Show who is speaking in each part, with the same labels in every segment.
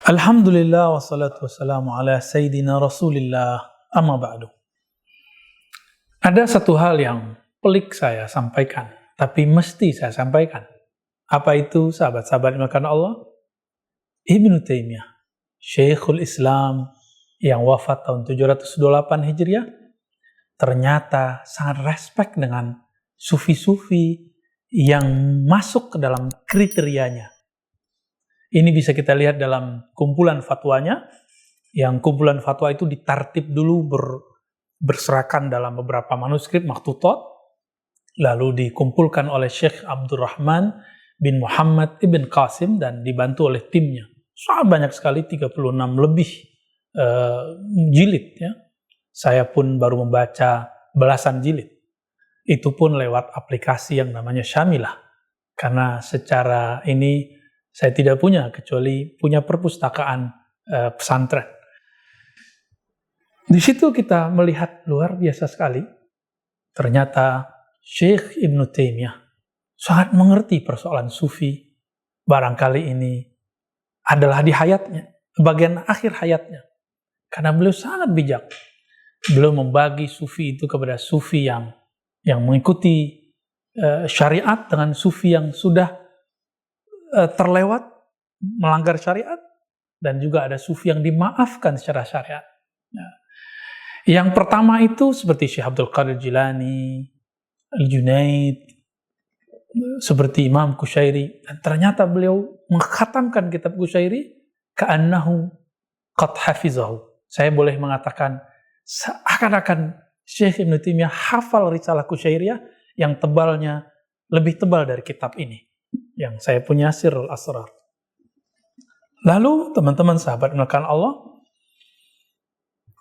Speaker 1: Alhamdulillah wassalatu wassalamu ala sayyidina Rasulillah amma ba'du. Ada satu hal yang pelik saya sampaikan, tapi mesti saya sampaikan. Apa itu, sahabat-sahabat yang dimuliakan Allah? Ibnu Taimiyah, Syekhul Islam yang wafat tahun 728 Hijriah, ternyata sangat respect dengan sufi-sufi yang masuk ke dalam kriterianya. Ini bisa kita lihat dalam kumpulan fatwanya, yang kumpulan fatwa itu ditartib dulu berserakan dalam beberapa manuskrip maktutot, lalu dikumpulkan oleh Syekh Abdurrahman bin Muhammad ibn Qasim dan dibantu oleh timnya. Sangat banyak sekali, 36 lebih jilid. Ya. Saya pun baru membaca belasan jilid. Itu pun lewat aplikasi yang namanya Syamilah. Karena secara ini saya tidak punya, kecuali punya perpustakaan pesantren. Di situ kita melihat luar biasa sekali. Ternyata Syekh Ibnu Taimiyah sangat mengerti persoalan sufi. Barangkali ini adalah di hayatnya, bagian akhir hayatnya. Karena beliau sangat bijak. Beliau membagi sufi itu kepada sufi yang mengikuti syariat dengan sufi yang sudah terlewat, melanggar syariat, dan juga ada sufi yang dimaafkan secara syariat. Yang pertama itu seperti Syekh Abdul Qadir Jilani, Al-Junaid, seperti Imam Qushairi, dan ternyata beliau mengkhatamkan kitab Qushairi ka'annahu qad hafizahu. Saya boleh mengatakan seakan-akan Syekh Ibnu Taimiyah hafal risalah Qushairiyah yang tebalnya lebih tebal dari kitab ini yang saya punya, Sirrul Asrar. Lalu teman-teman sahabat dimuliakan Allah,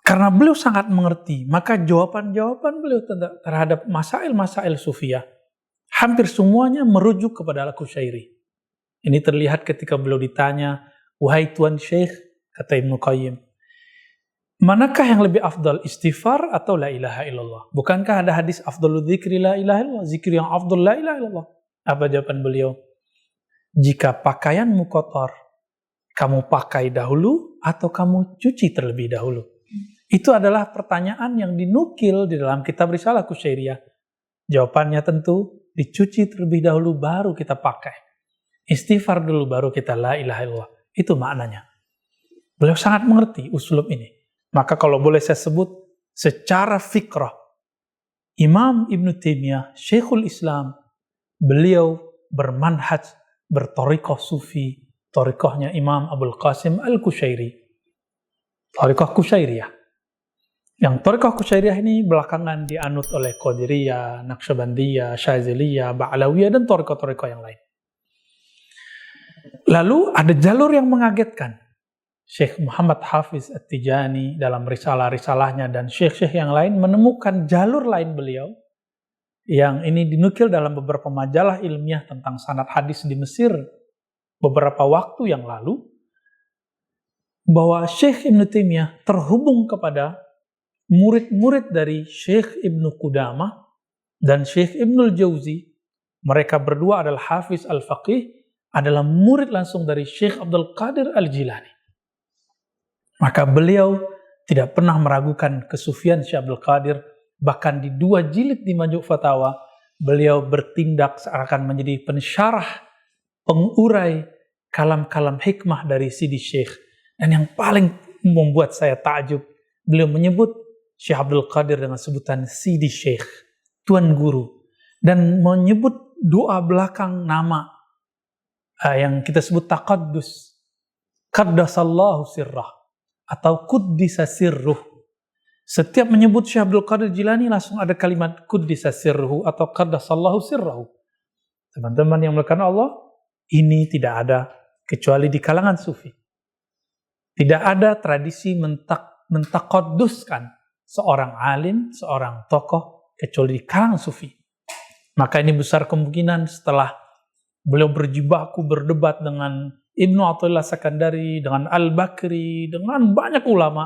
Speaker 1: karena beliau sangat mengerti, maka jawaban-jawaban beliau terhadap masail-masail sufiyah hampir semuanya merujuk kepada Al-Qushairi. Ini terlihat ketika beliau ditanya, "Wahai Tuan Syekh," kata Ibnu Qayyim, "manakah yang lebih afdal, istighfar atau la ilaha illallah? Bukankah ada hadis afdalul dzikri la ilaha illallah, zikir yang afdal la ilaha illallah?" Apa jawaban beliau? "Jika pakaianmu kotor, kamu pakai dahulu atau kamu cuci terlebih dahulu?" Itu adalah pertanyaan yang dinukil di dalam kitab Risalah Qushairiyah. Jawabannya tentu dicuci terlebih dahulu baru kita pakai. Istighfar dulu baru kita la ilaha illallah. Itu maknanya. Beliau sangat mengerti uslub ini. Maka kalau boleh saya sebut secara fikrah, Imam Ibnu Taimiyah, Syekhul Islam, beliau bermanhaj, bertorikoh sufi, torikohnya Imam Abul Qasim Al-Qushairi, torikoh Qushairiyah. Yang torikoh Qushairiyah ini belakangan dianut oleh Qadiriyah, Naqsyabandiyah, Syaziliyah, Ba'alawiyah, dan torikoh-torikoh yang lain. Lalu ada jalur yang mengagetkan. Syekh Muhammad Hafiz At-Tijani dalam risalah-risalahnya dan syekh-syekh yang lain menemukan jalur lain beliau yang ini dinukil dalam beberapa majalah ilmiah tentang sanad hadis di Mesir beberapa waktu yang lalu, bahwa Syekh Ibnu Taimiyah terhubung kepada murid-murid dari Syekh Ibnu Qudamah dan Syekh Ibnul Jauzi. Mereka berdua adalah Hafiz Al-Faqih, adalah murid langsung dari Syekh Abdul Qadir Al-Jilani. Maka beliau tidak pernah meragukan kesufian Syekh Abdul Qadir. Bahkan di 2 jilid di Majmu' Fatawa, beliau bertindak seakan menjadi pensyarah, pengurai kalam-kalam hikmah dari Sidi Syekh. Dan yang paling membuat saya takjub, beliau menyebut Syekh Abdul Qadir dengan sebutan Sidi Syekh, Tuan Guru. Dan menyebut doa belakang nama yang kita sebut taqaddus, qaddasallahu sirrah, atau kuddisa sirruh. Setiap menyebut Syekh Abdul Qadir Jilani langsung ada kalimat kuddisa sirruhu atau qaddasallahu sirrahu. Teman-teman yang dimuliakan Allah, ini tidak ada kecuali di kalangan sufi. Tidak ada tradisi mentaqadduskan seorang alim, seorang tokoh kecuali di kalangan sufi. Maka ini besar kemungkinan setelah beliau berjibaku berdebat dengan Ibnu Athaillah Sakandari, dengan Al-Bakri, dengan banyak ulama,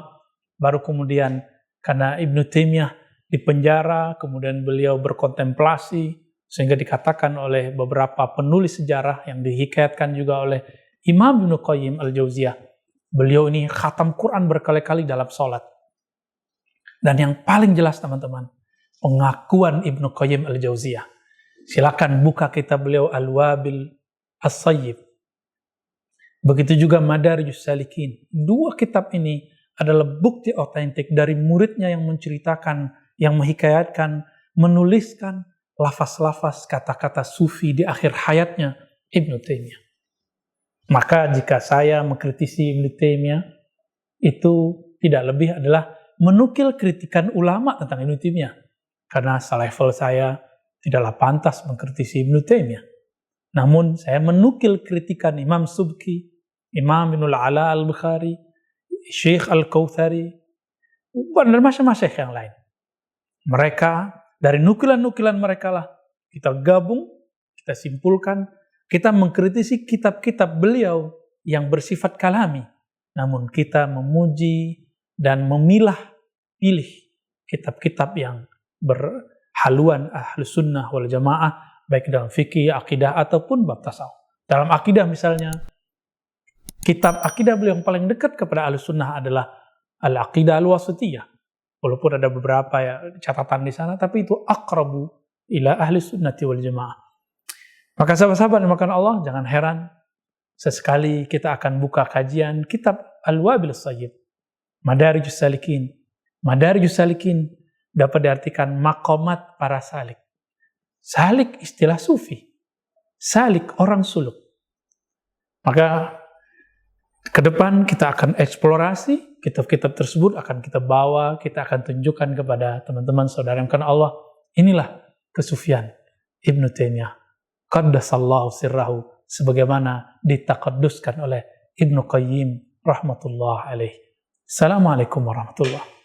Speaker 1: baru kemudian karena Ibnu Taimiyah dipenjara, kemudian beliau berkontemplasi, sehingga dikatakan oleh beberapa penulis sejarah yang dihikayatkan juga oleh Imam Ibnu Qayyim Al-Jauziyah, Beliau ini khatam Quran berkali-kali dalam sholat. Dan yang paling jelas teman-teman, pengakuan Ibnu Qayyim al-Jauziyah. Silakan buka kitab beliau Al-Wabil As-Sayyib. Begitu juga Madarijus Salikin. Dua kitab ini adalah bukti otentik dari muridnya yang menceritakan, yang menghikayatkan, menuliskan lafaz-lafaz kata-kata sufi di akhir hayatnya Ibnu Taimiyah. Maka jika saya mengkritisi Ibnu Taimiyah, itu tidak lebih adalah menukil kritikan ulama tentang Ibnu Taimiyah. Karena selevel saya tidaklah pantas mengkritisi Ibnu Taimiyah. Namun saya menukil kritikan Imam Subki, Imam Ibnul Ala al-Bukhari, Syekh Al-Kautsari, dan macam-macam yang lain. Mereka, dari nukilan-nukilan mereka lah, kita gabung, kita simpulkan, kita mengkritisi kitab-kitab beliau yang bersifat kalami. Namun kita memuji dan pilih kitab-kitab yang berhaluan Ahlus Sunnah wal Jamaah, baik dalam fikih, akidah, ataupun bab tasawuf. Dalam akidah misalnya, kitab akidah beliau yang paling dekat kepada Ahlus Sunnah adalah Al-Aqidah Al-Wasithiyah. Walaupun ada beberapa catatan di sana, tapi itu aqrabu ila ahli sunnati wal jamaah. Maka sahabat-sahabat yang dimakan Allah, jangan heran sesekali kita akan buka kajian kitab Al-Wabil As-Sayyib, Madarijus Salikin. Madarijus Salikin dapat diartikan maqamat para salik. Salik istilah sufi. Salik orang suluk. Maka ke depan kita akan eksplorasi kitab-kitab tersebut, akan kita bawa, kita akan tunjukkan kepada teman-teman saudara yang karena Allah. Inilah kesufian Ibnu Taimiyah. Qaddasallahu sirrahu, sebagaimana ditaqadduskan oleh Ibnu Qayyim rahmatullah alaih. Assalamualaikum warahmatullahi